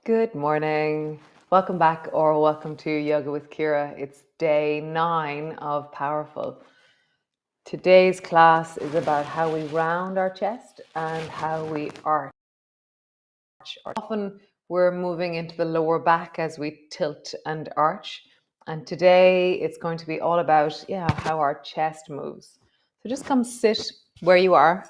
Good morning. Welcome back or welcome to Yoga with Ciara. It's day 9 of Powerful. Today's class is about how we round our chest and how we arch. Often we're moving into the lower back as we tilt and arch. And today it's going to be all about how our chest moves. So just come sit where you are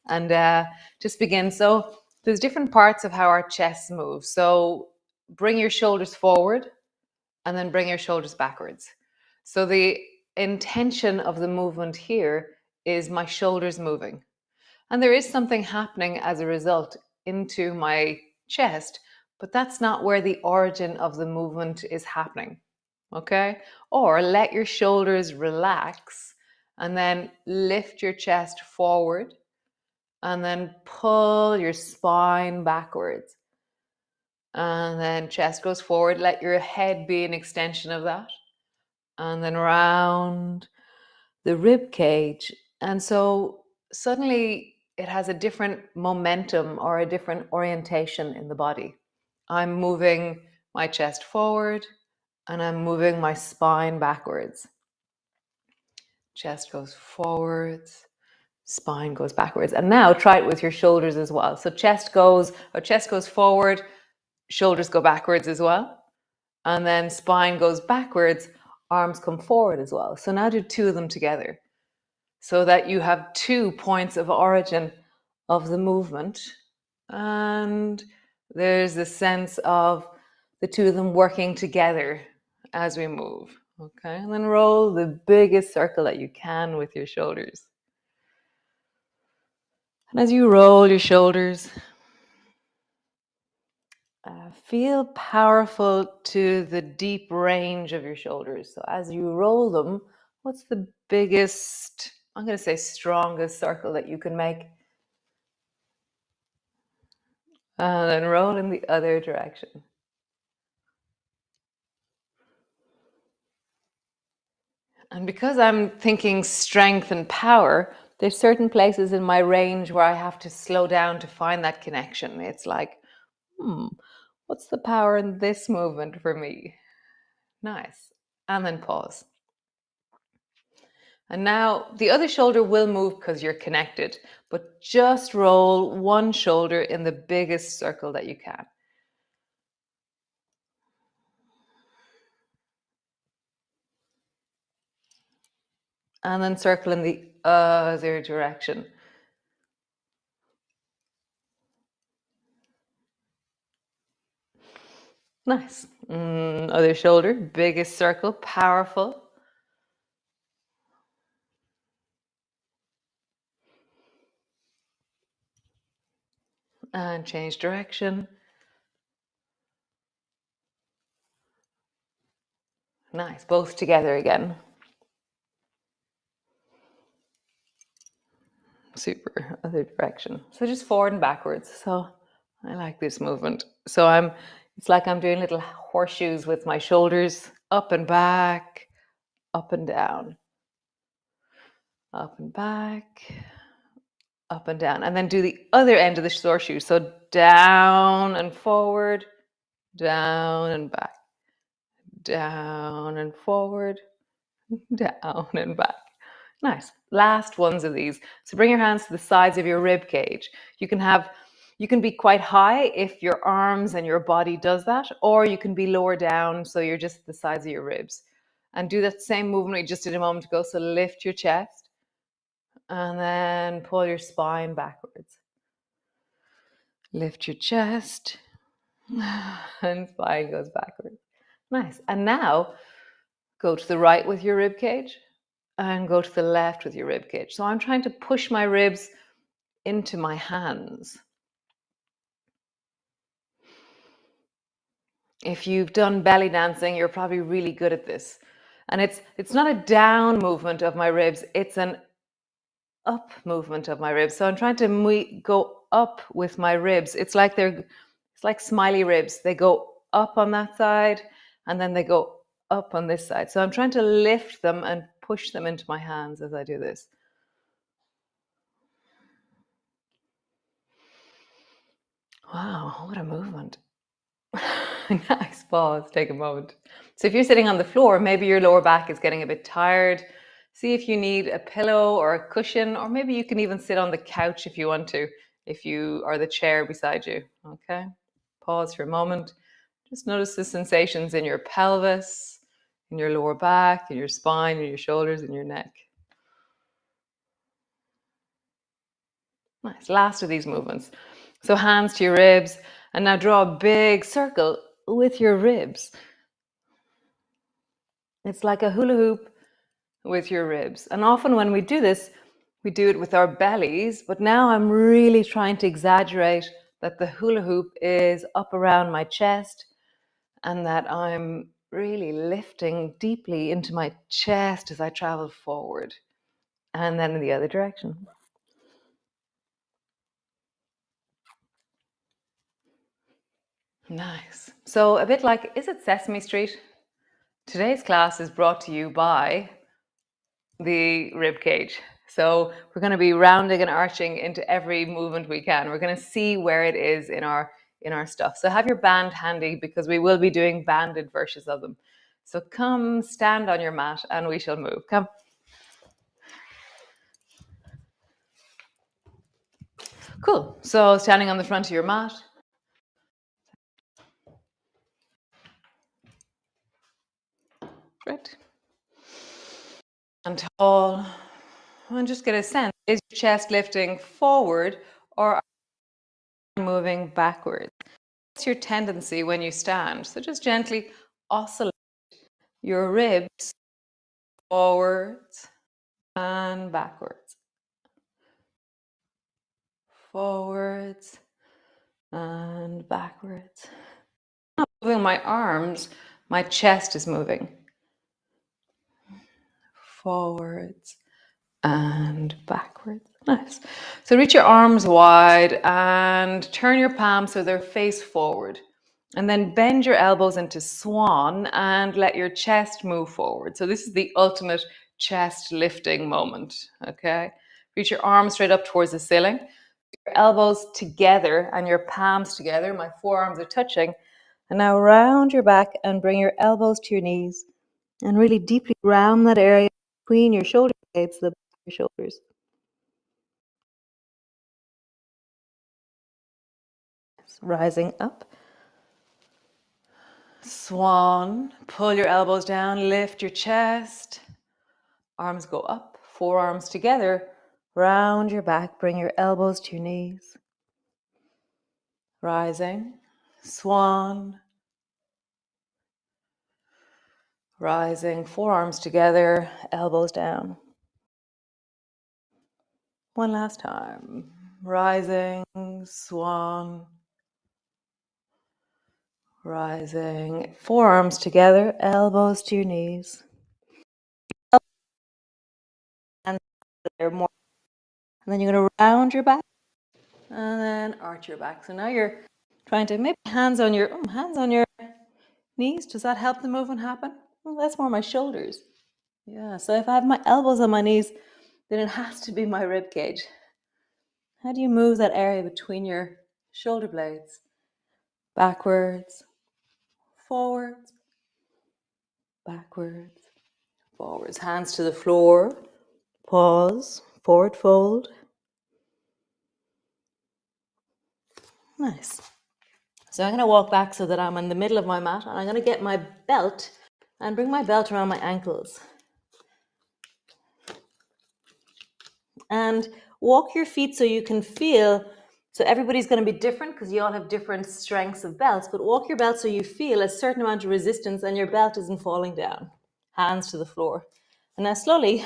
and just begin. So there's different parts of how our chest moves. So bring your shoulders forward and then bring your shoulders backwards. So the intention of the movement here is my shoulders moving. And there is something happening as a result into my chest, but that's not where the origin of the movement is happening. Okay? Or let your shoulders relax and then lift your chest forward and then pull your spine backwards. And then chest goes forward. Let your head be an extension of that. And then round the rib cage. And so suddenly it has a different momentum or a different orientation in the body. I'm moving my chest forward and I'm moving my spine backwards. Chest goes forwards, spine goes backwards. And now try it with your shoulders as well. So chest goes forward, shoulders go backwards as well. And then spine goes backwards, arms come forward as well. So now do 2 of them together so that you have 2 points of origin of the movement. And there's a sense of the 2 of them working together as we move. Okay, and then roll the biggest circle that you can with your shoulders. And as you roll your shoulders, feel powerful to the deep range of your shoulders. So as you roll them, what's the biggest, I'm going to say strongest circle that you can make? And then roll in the other direction. And because I'm thinking strength and power, there's certain places in my range where I have to slow down to find that connection. It's like, what's the power in this movement for me? Nice. And then pause. And now the other shoulder will move because you're connected, but just roll one shoulder in the biggest circle that you can. And then circle in the other direction. Nice. Other shoulder, biggest circle, powerful. And change direction. Nice. Both together again. Super. Other direction. So just forward and backwards. So I like this movement. So it's like I'm doing little horseshoes with my shoulders up and back, up and down, up and back, up and down. And then do the other end of the horseshoe. So down and forward, down and back, down and forward, down and back. Nice. Last ones of these. So bring your hands to the sides of your rib cage. You can be quite high if your arms and your body does that, or you can be lower down so you're just the sides of your ribs. And do that same movement we just did a moment ago. So lift your chest and then pull your spine backwards. Lift your chest and spine goes backwards. Nice. And now go to the right with your rib cage and go to the left with your rib cage. So I'm trying to push my ribs into my hands. If you've done belly dancing, you're probably really good at this. And it's not a down movement of my ribs, it's an up movement of my ribs. So I'm trying to go up with my ribs. It's like smiley ribs. They go up on that side and then they go up on this side. So I'm trying to lift them and push them into my hands as I do this. Wow, what a movement. Nice. Pause. Take a moment. So if you're sitting on the floor, maybe your lower back is getting a bit tired. See if you need a pillow or a cushion, or maybe you can even sit on the couch if you want to, if you are the chair beside you. Okay. Pause for a moment. Just notice the sensations in your pelvis, in your lower back, in your spine, in your shoulders, in your neck. Nice. Last of these movements. So hands to your ribs, and now draw a big circle with your ribs. It's like a hula hoop with your ribs. And often when we do this, we do it with our bellies, but now I'm really trying to exaggerate that the hula hoop is up around my chest and that I'm really lifting deeply into my chest as I travel forward. And then in the other direction. Nice. So a bit like, is it Sesame Street? Today's class is brought to you by the rib cage. So we're going to be rounding and arching into every movement we can. We're going to see where it is in our stuff. So have your band handy because we will be doing banded versions of them. So come stand on your mat and we shall move. Come. Cool. So standing on the front of your mat. Great. And tall. And just get a sense. Is your chest lifting forward or are you moving backwards? What's your tendency when you stand? So just gently oscillate your ribs forwards and backwards. Forwards and backwards. I'm not moving my arms, my chest is moving. Forwards and backwards. Nice. So reach your arms wide and turn your palms so they're face forward. And then bend your elbows into swan and let your chest move forward. So this is the ultimate chest lifting moment. Okay. Reach your arms straight up towards the ceiling. Your elbows together and your palms together. My forearms are touching. And now round your back and bring your elbows to your knees and really deeply round that area between your shoulder blades, the back of your shoulders. Rising up. Swan. Pull your elbows down, lift your chest. Arms go up, forearms together. Round your back, bring your elbows to your knees. Rising. Swan. Rising, forearms together, elbows down. One last time. Rising, swan. Rising, forearms together, elbows to your knees. And then you're going to round your back and then arch your back. So now you're trying to maybe hands on your knees. Does that help the movement happen? Well, that's more my shoulders. Yeah, so if I have my elbows on my knees, then it has to be my rib cage. How do you move that area between your shoulder blades? Backwards, forwards, backwards, forwards. Hands to the floor. Pause, forward fold. Nice. So I'm going to walk back so that I'm in the middle of my mat, and I'm going to get my belt and bring my belt around my ankles. And walk your feet so you can feel, so everybody's going to be different because you all have different strengths of belts, but walk your belt so you feel a certain amount of resistance and your belt isn't falling down. Hands to the floor. And now slowly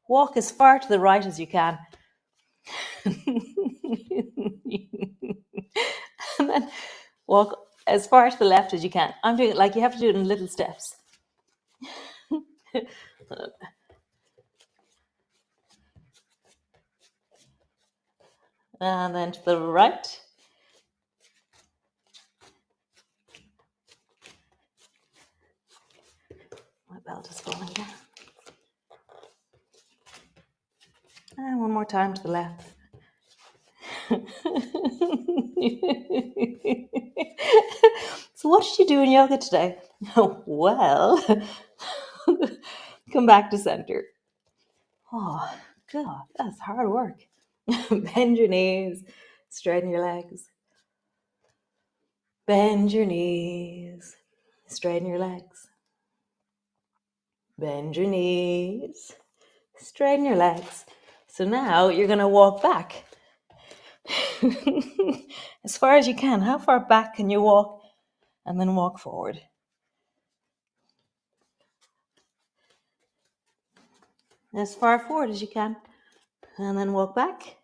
walk as far to the right as you can. And then walk as far to the left as you can. I'm doing it like you have to do it in little steps. And then to the right. My belt is falling down. And one more time to the left. So what did you do in yoga today? Well, come back to center. Oh, God, that's hard work. Bend your knees, straighten your legs. Bend your knees, straighten your legs. Bend your knees, straighten your legs. So now you're going to walk back as far as you can. How far back can you walk? And then walk forward. As far forward as you can. And then walk back.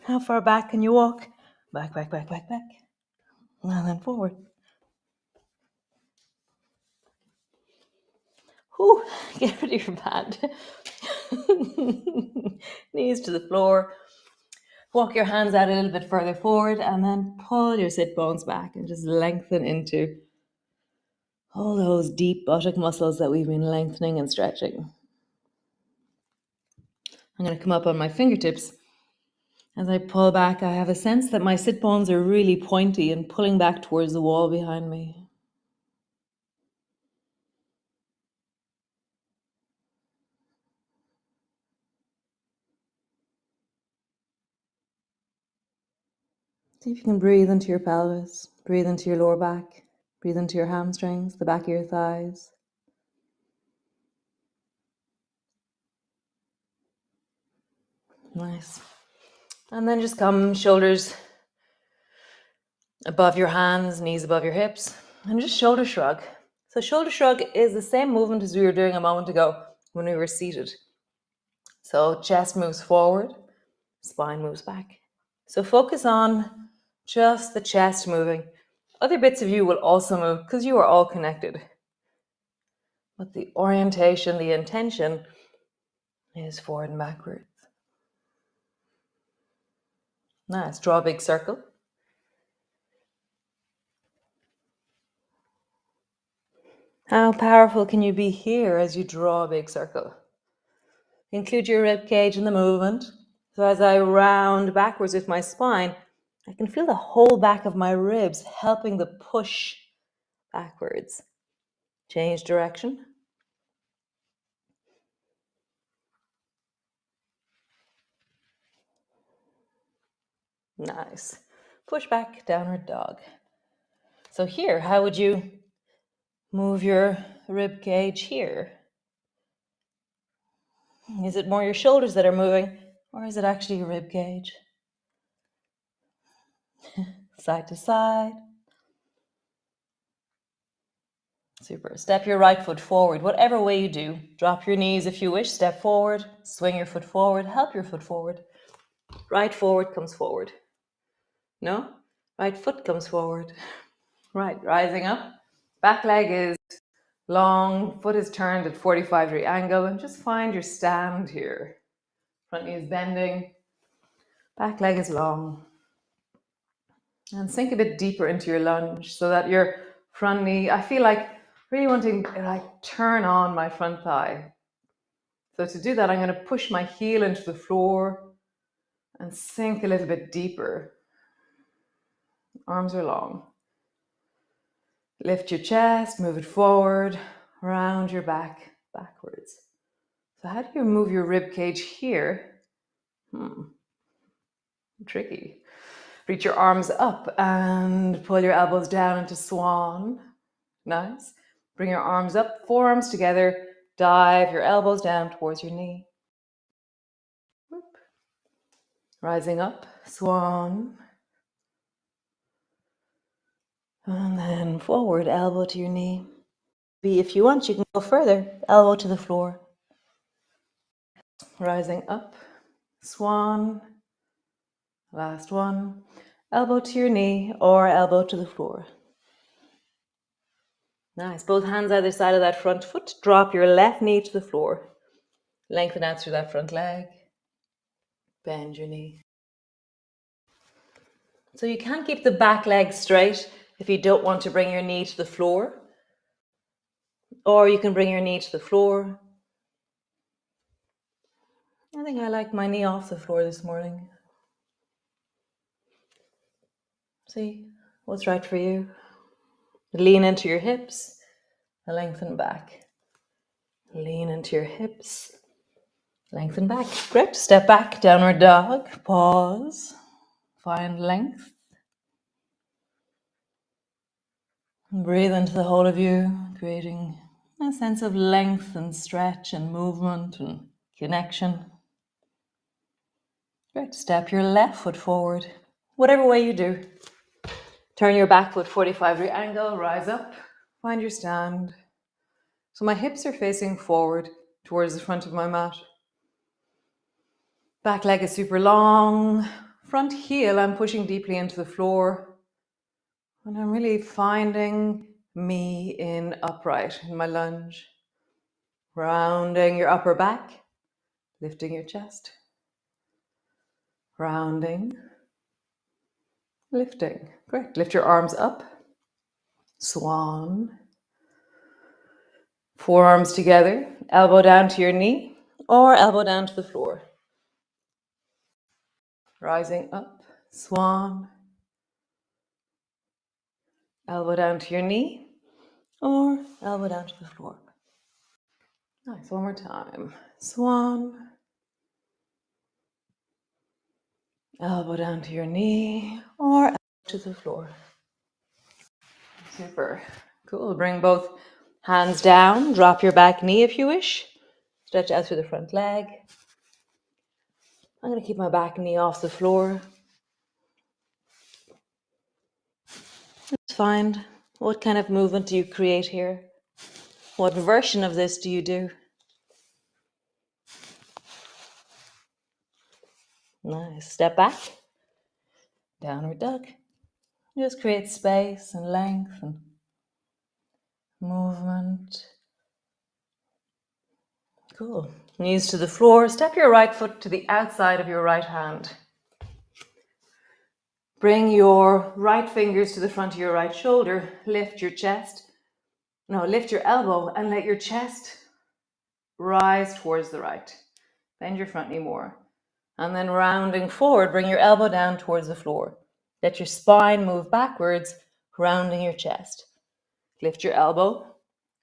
How far back can you walk? Back, back, back, back, back. And then forward. Whew, get rid of your pad. Knees to the floor. Walk your hands out a little bit further forward and then pull your sit bones back and just lengthen into all those deep buttock muscles that we've been lengthening and stretching. I'm going to come up on my fingertips. As I pull back, I have a sense that my sit bones are really pointy and pulling back towards the wall behind me. See if you can breathe into your pelvis, breathe into your lower back, breathe into your hamstrings, the back of your thighs. Nice. And then just come shoulders above your hands, knees above your hips, and just shoulder shrug. So shoulder shrug is the same movement as we were doing a moment ago when we were seated. So chest moves forward, spine moves back. So focus on just the chest moving. Other bits of you will also move because you are all connected. But the orientation, the intention is forward and backwards. Nice. Draw a big circle. How powerful can you be here as you draw a big circle? Include your rib cage in the movement. So as I round backwards with my spine, I can feel the whole back of my ribs helping the push backwards. Change direction. Nice. Push back, downward dog. So here, how would you move your rib cage here? Is it more your shoulders that are moving, or is it actually your rib cage? Side to side. Super. Step your right foot forward, whatever way you do. Drop your knees if you wish, step forward, swing your foot forward, help your foot forward. Right forward comes forward. No? Right foot comes forward. Right, rising up. Back leg is long, foot is turned at 45-degree angle, and just find your stand here. Front knee is bending, back leg is long. And sink a bit deeper into your lunge so that your front knee, I feel like really wanting to turn on my front thigh. So to do that, I'm going to push my heel into the floor and sink a little bit deeper. Arms are long. Lift your chest, move it forward, round your back, backwards. So how do you move your rib cage here? Tricky. Reach your arms up and pull your elbows down into swan. Nice. Bring your arms up, forearms together. Dive your elbows down towards your knee. Whoop. Rising up, swan. And then forward, elbow to your knee. If you want, you can go further, elbow to the floor. Rising up, swan. Last one. Elbow to your knee or elbow to the floor. Nice. Both hands either side of that front foot. Drop your left knee to the floor. Lengthen out through that front leg. Bend your knee. So you can keep the back leg straight if you don't want to bring your knee to the floor. Or you can bring your knee to the floor. I think I like my knee off the floor this morning. See what's right for you. Lean into your hips, lengthen back. Lean into your hips, lengthen back. Great. Step back, downward dog. Pause. Find length. Breathe into the whole of you, creating a sense of length and stretch and movement and connection. Great. Step your left foot forward, whatever way you do. Turn your back foot 45-degree angle, rise up, find your stand. So my hips are facing forward towards the front of my mat. Back leg is super long. Front heel, I'm pushing deeply into the floor. And I'm really finding me in upright, in my lunge. Rounding your upper back, lifting your chest. Rounding, lifting. Great. Lift your arms up. Swan. Forearms together, elbow down to your knee or elbow down to the floor. Rising up, swan. Elbow down to your knee or elbow down to the floor. Nice, one more time. Swan. Elbow down to your knee or elbow to the floor. Super. Cool. Bring both hands down. Drop your back knee if you wish. Stretch out through the front leg. I'm going to keep my back knee off the floor. Let's find what kind of movement do you create here? What version of this do you do? Nice. Step back. Downward dog. Just create space and length and movement. Cool. Knees to the floor. Step your right foot to the outside of your right hand. Bring your right fingers to the front of your right shoulder. Lift your chest. No, lift your elbow and let your chest rise towards the right. Bend your front knee more. And then rounding forward, bring your elbow down towards the floor. Let your spine move backwards, rounding your chest. Lift your elbow,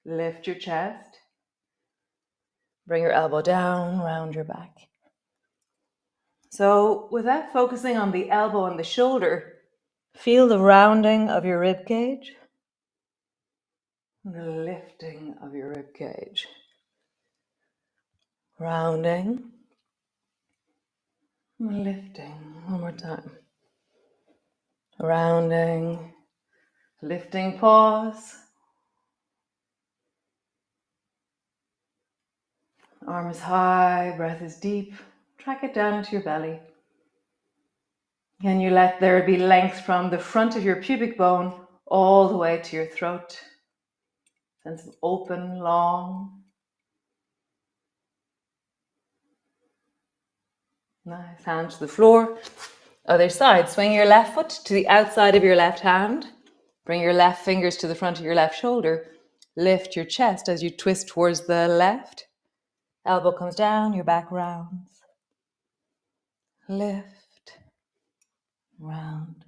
lift your chest. Bring your elbow down, round your back. So without focusing on the elbow and the shoulder, feel the rounding of your rib cage, the lifting of your rib cage. Rounding, lifting. One more time. Rounding, lifting, pause. Arm is high, breath is deep. Track it down into your belly. Can you let there be length from the front of your pubic bone all the way to your throat? Sense of open, long. Nice. Hand to the floor. Other side. Swing your left foot to the outside of your left hand. Bring your left fingers to the front of your left shoulder. Lift your chest as you twist towards the left. Elbow comes down, your back rounds. Lift, round,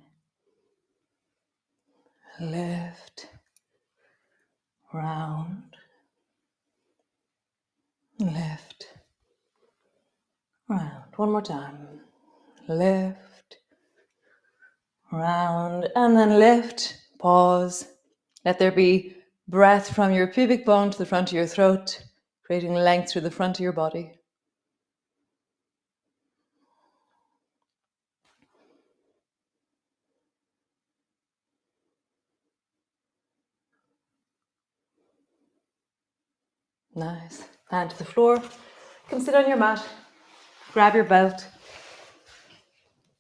lift, round, lift, round. One more time. Lift, round, and then lift. Pause. Let there be breath from your pubic bone to the front of your throat, creating length through the front of your body. Nice. Hand to the floor. Come sit on your mat. Grab your belt.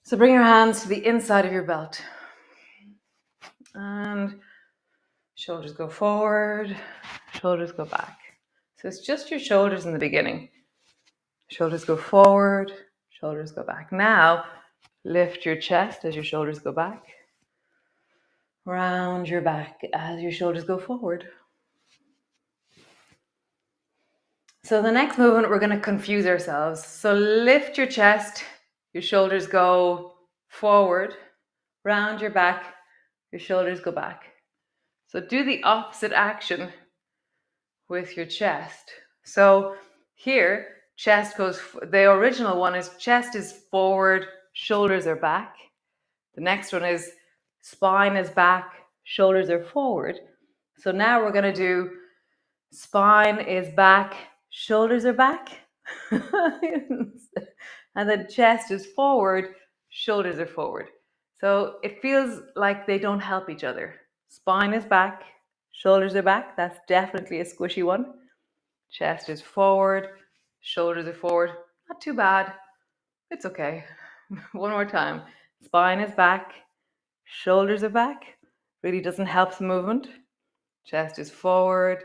So bring your hands to the inside of your belt. And shoulders go forward, shoulders go back. So it's just your shoulders in the beginning. Shoulders go forward, shoulders go back. Now, lift your chest as your shoulders go back. Round your back as your shoulders go forward. So the next movement, we're going to confuse ourselves. So lift your chest, your shoulders go forward, round your back, your shoulders go back. So do the opposite action with your chest. So here, chest goes, the original one is chest is forward, shoulders are back. The next one is spine is back, shoulders are forward. So now we're going to do spine is back, shoulders are back. And then chest is forward, shoulders are forward. So it feels like they don't help each other. Spine is back, shoulders are back. That's definitely a squishy one. Chest is forward, shoulders are forward. Not too bad. It's okay. One more time. Spine is back, shoulders are back. Really doesn't help the movement. Chest is forward,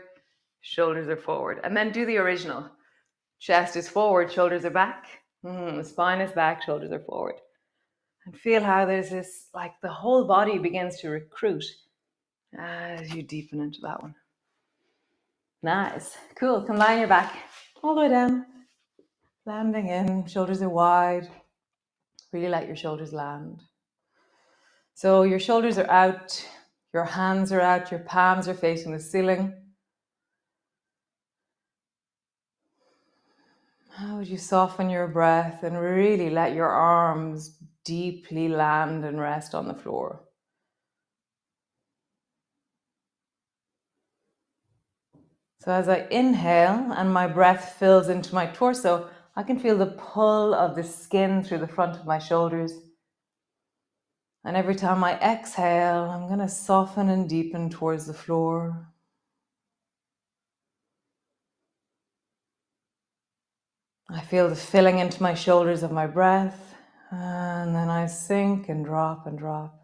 shoulders are forward. And then do the original. Chest is forward, shoulders are back. Spine is back, shoulders are forward. And feel how there's this, like the whole body begins to recruit as you deepen into that one. Nice. Cool. Come lie on your back. All the way down. Landing in. Shoulders are wide. Really let your shoulders land. So your shoulders are out. Your hands are out. Your palms are facing the ceiling. How would you soften your breath and really let your arms deeply land and rest on the floor? So as I inhale and my breath fills into my torso, I can feel the pull of the skin through the front of my shoulders. And every time I exhale, I'm going to soften and deepen towards the floor. I feel the filling into my shoulders of my breath, and then I sink and drop and drop.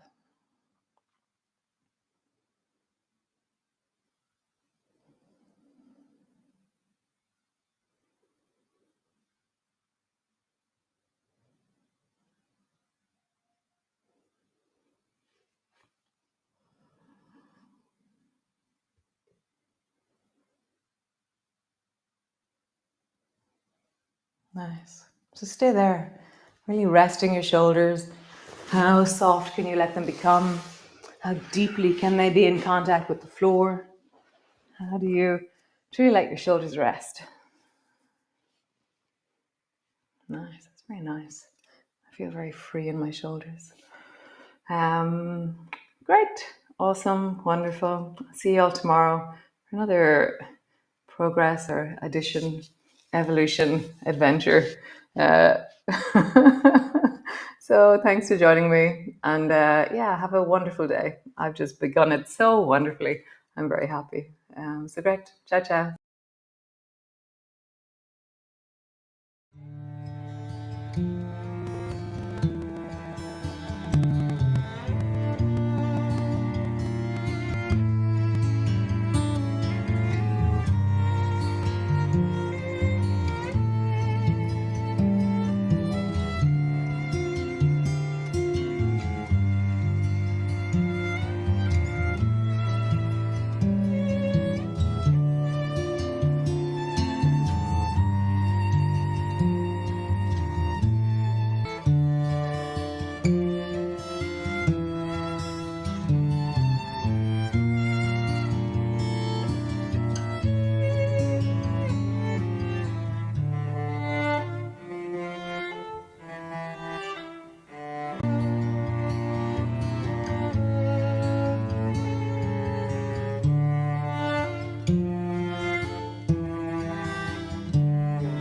Nice. So stay there, really resting your shoulders. How soft can you let them become? How deeply can they be in contact with the floor? How do you truly let your shoulders rest? Nice, that's very nice. I feel very free in my shoulders. Great, awesome, wonderful. See you all tomorrow for another progress or addition, evolution, adventure. Uh, so thanks for joining me, and yeah, have a wonderful day. I've just begun it so wonderfully. I'm very happy. So great. Ciao, ciao.